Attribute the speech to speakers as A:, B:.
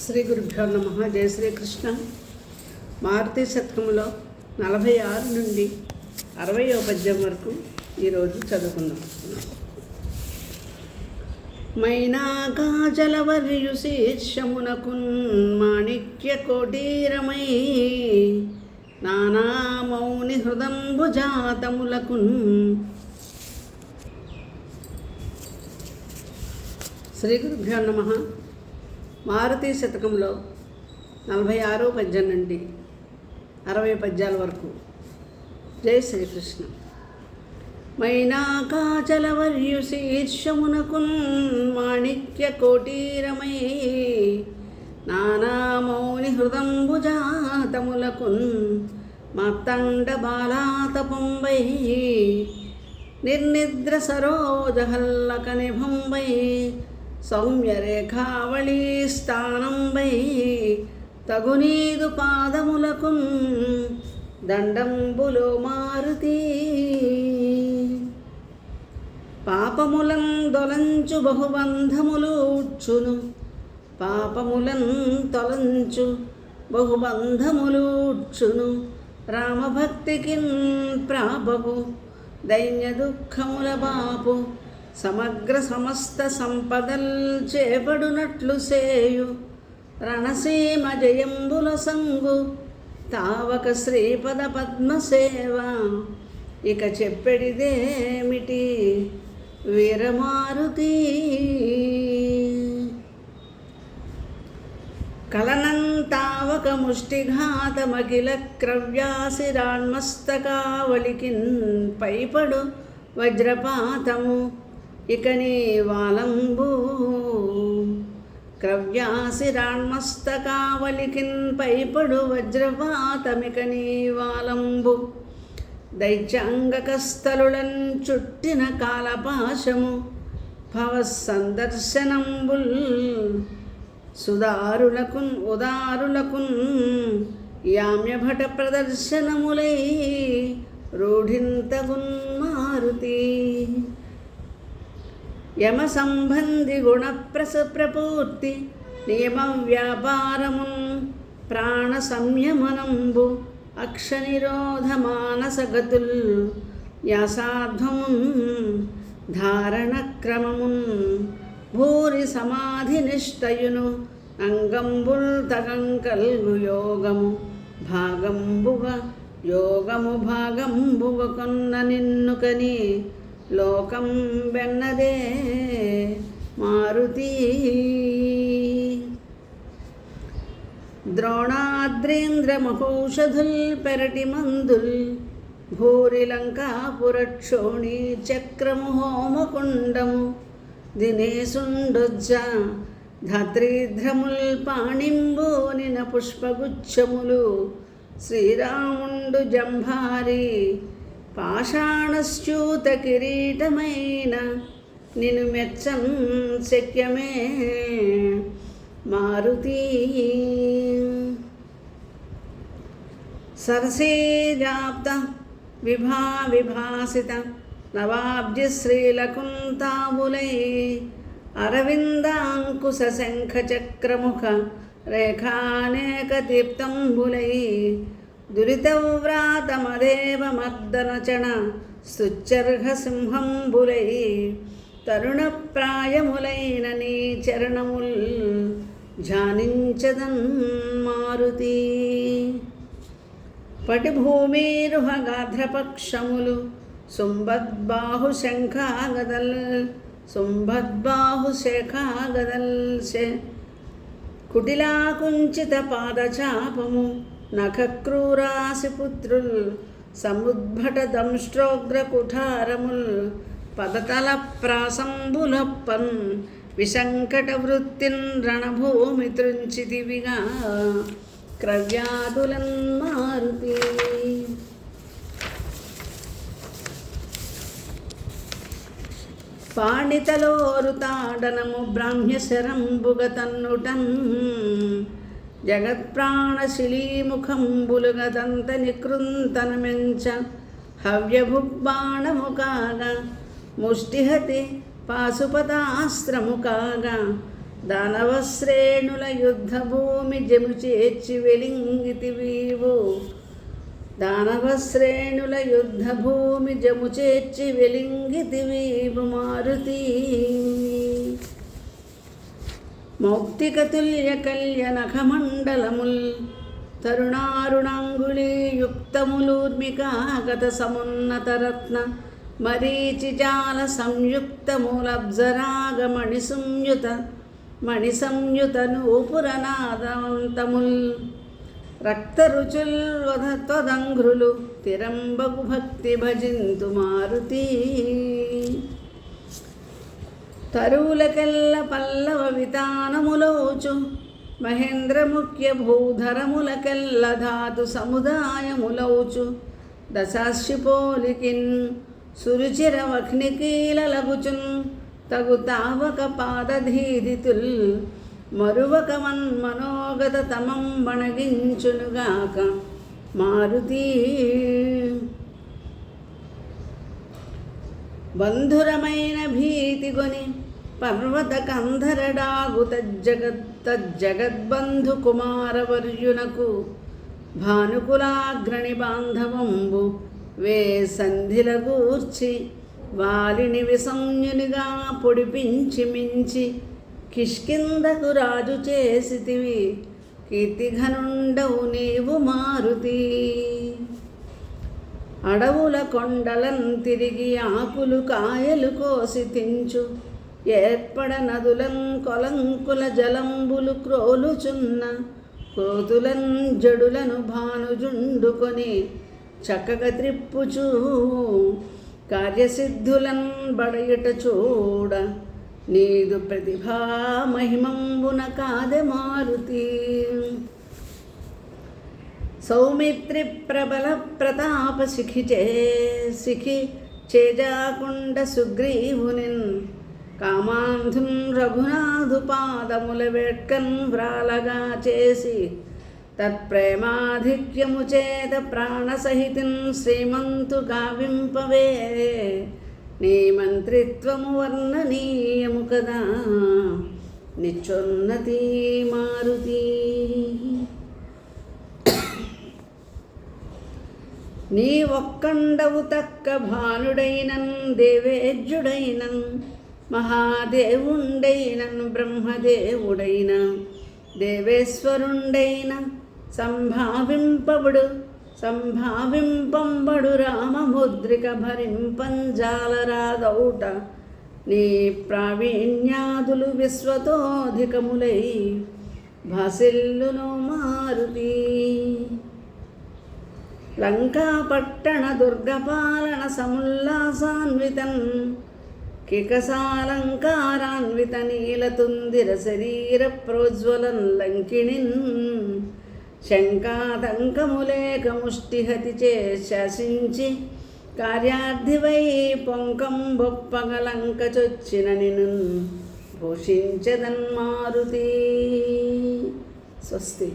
A: శ్రీ గురుభ్యో నమః. జయ శ్రీకృష్ణ. మారుతి శతకంలో 46 నుండి 60వ పద్యం వరకు ఈరోజు చదువుకుందాం. మైనాకాజలవర్యు శీర్షమునకున్ మాణిక్య కోటీరమై నానా మౌని హృదంబుజాతములకున్. శ్రీ గురుభ్యో నమః. మారుతి శతకంలో 46వ పద్యం నుండి 60 పద్యాల వరకు. జై శ్రీకృష్ణ. మైనాకాచలవర్యు శీర్షమునకున్ మాణిక్య కోటీరమై నానా మౌని హృదంబుజాతములకున్ మార్తండ బాలాతపంబై నిర్నిద్ర సరోజహల్లక నిభంబై సౌమ్యరేఖావళీ స్థానంబై తగునీదు పాదములకున్ దండంబులో మారుతి. పాపములం దొలంచు బహుబంధములు ఉచ్చును పాపములం తొలంచు బహుబంధములు ఉచ్చును రామభక్తికిన్ ప్రాపపు దైన్య దుఃఖముల బాపు సమగ్ర సమస్త సంపదల్ చేపడునట్లు సేయు రణసీమ జయంబుల సంగు తావక శ్రీపద పద్మసేవ. ఇక చెప్పెడిదేమిటి వీరమారుతి. కలనంతావక ముష్టిఘాతమఖిల క్రవ్యాసిరాన్మస్తకావళికిన్ పైపడు వజ్రపాతము ఇక నీ వాలంబు. క్రవ్యాసిరాన్మస్తకావళికిన్ పైపడు వజ్రపాతమిక నీ వాలంబు. దైత్యాంగకస్థలులన్ చుట్టిన కాలపాశము భవసందర్శనంబుల్ సుదారులకున్ ఉదారులకున్ యామ్యభట ప్రదర్శనములై రూఢింతగున్ మారుతి. యమ సంబంధి గుణ ప్రపూర్తి నియమ వ్యాపారమున్ ప్రాణ సంయమనంబు అక్ష నిరోధ మానసగతుల్ యాసాధ్వమున్ ధారణ క్రమమున్ భూరి సమాధి నిష్టయును అంగంబుల్ తగంకల్గు యోగము భాగంబుగా యోగము భాగంబుగ కొన్న నిన్నుకని లోకం బెన్నదే మారుతి. ద్రోణాద్రేంద్ర మహౌషధుల్ పెరటి మందుల్ భూరి లంకాపురక్షోణి చక్రము హోమకుండము దినేసుండొజ్జ ధాత్రీధ్రముల్ పాణింబోనిన పుష్పగుచ్చములు శ్రీరాముండు జంభారి పాషాణశ్చూత కిరీటమైన నిన్ను మెచ్చన్ శక్యమే మారుతి. సరసీజాప్త విభాసిత నవాబ్జి శ్రీలకుంతాబులై అరవిందాంకుశ శంఖ చక్రముఖ రేఖానేక దీప్తంబులై దురితవ్రాతమదేవ మర్దనచణ స్తుత్యర్హ సింహంబులై తరుణ ప్రాయములైన నీ చరణముల్ ధ్యానించదన్ మారుతి. పటిభూమిరుహ గాధ్రపక్షములు శుంభద్బాహు శంఖాగదల్ శుంభద్బాహు శేఖాగదల్ కుటిలాకుంచిత పాదచాపము నఖక్రూరాసి పుత్రుల్ సముద్భట దంష్ట్రోగ్ర కుఠారముల్ పదతల ప్రాసంబులప్పన్ విశంకట వృత్తిన్ రణభూమి త్రుంచితివిగా క్రవ్యాదులన్ మారుతి. పాణితలోరుతాడనము బ్రాహ్మ్యశరంబుగ తన్నుటన్ జగత్ప్రాణశిలీముఖంబులుగదంత నికృంతనమెంచ హవ్యభుగ్బాణము కాగా ముష్టిహతి పాశుపతాస్త్రము కాగా దానవశ్రేణుల యుద్ధభూమి జముచేర్చి వెలింగితివీవు. దానవశ్రేణుల యుద్ధభూమి జముచేర్చి వెలింగితివీవు మారుతి. మౌక్తికతుల్య కల్య నఖమండలముల్ తరుణారుణాంగుళీయుక్తములూర్మికాగత సమున్నతరత్న మరీచిజాల సంయుక్తములబ్జరాగమణి సంయుత నూపురనాదవంతముల్ రక్తరుచుల్ వదత్వదంఘ్రులు తిరంబగు భక్తి భజింతు మారుతి. తరువులకెల్ల పల్లవ వితానములోచు మహేంద్రముఖ్య భూధరములకెల్ల ధాతు సముదాయములౌచు దశాశిపోలికిన్ సురుచిర వహ్నికీలలగుచున్ తగు తావక పాదధీదితుల్ మరువక మన్మనోగత తమం బణగించునుగాక మారుతి. బంధురమైన భీతిగొని పర్వత కంధరడాగు తజ్జగద్బంధు కుమారవర్యునకు భానుకులాగ్రణి బాంధవంబు వే సంధిలగూర్చి వాలిని విసంయునిగా పొడిపించి మించి కిష్కిందకు రాజు చేసితివి కీర్తిఘనుండవు నీవు మారుతి. అడవుల కొండలం తిరిగి ఆకులు కాయలు కోసి తించు ఏర్పడ నదులం కొలంకుల జలంబులు క్రోలుచున్న కోతులన్ జడులను భానుజుండుకొని చక్కగా త్రిప్పుచూ కార్యసిద్ధులన్ బడయుట చూడ నీదు ప్రతిభా మహిమంబున కాదె మారుతి. సౌమిత్రి ప్రబల ప్రతాప సిఖి చేజాకుండ సుగ్రీవునిన్ కామాంధున్ రఘునాథు పాదముల వేట్కన్ వ్రాలగా చేసి తత్ప్రేమాధిక్యము చేత ప్రాణసహితిన్ శ్రీమంతు గావింపవే నీ మంత్రిత్వము వర్ణనీయము కదా నిచ్చొన్నతి మారుతి. నీ ఒక్కండవు తక్క భానుడైనన్ దేవేజ్యుడైనన్ మహాదేవుండైనన్ బ్రహ్మదేవుడైన దేవేశ్వరుండైన సంభావింపంబడు రామముద్రిక భరింపంజాలరాదౌట నీ ప్రావీణ్యాదులు విశ్వతోధికములై భాసిల్లును మారుతి. లంకాపట్టణ దుర్గపాలన సముల్లాసాన్వితన్ కికసాలంకారాన్విత నీలతుందిర శరీర ప్రోజ్వలన్ లంకిణిన్ శంకాతంకములేక ముష్టిహతి చే శాసించి కార్యార్థివై పొంకం బొప్పగలంక చొచ్చిన నిను భూషించదన్ మారుతి. స్వస్తి.